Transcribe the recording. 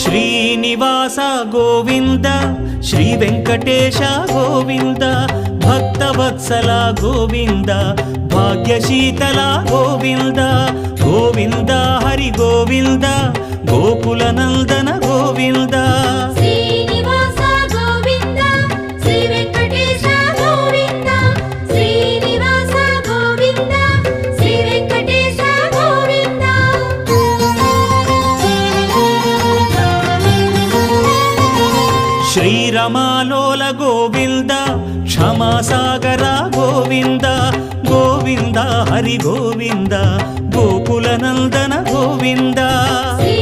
Srinivasa Govinda Shri Venkatesha Govinda Bhaktavatsala Govinda భాగ్యశీతల Govinda Govinda Hari Govinda Gokula Nandana Govinda Srinivasa Govinda Shri Venkatesha Govinda Srinivasa Govinda Shri Venkatesha Govinda శ్రీరమాలోల Govinda క్షమాసాగర Govinda Govinda Hari Govinda Gokula Nandana Govinda Shri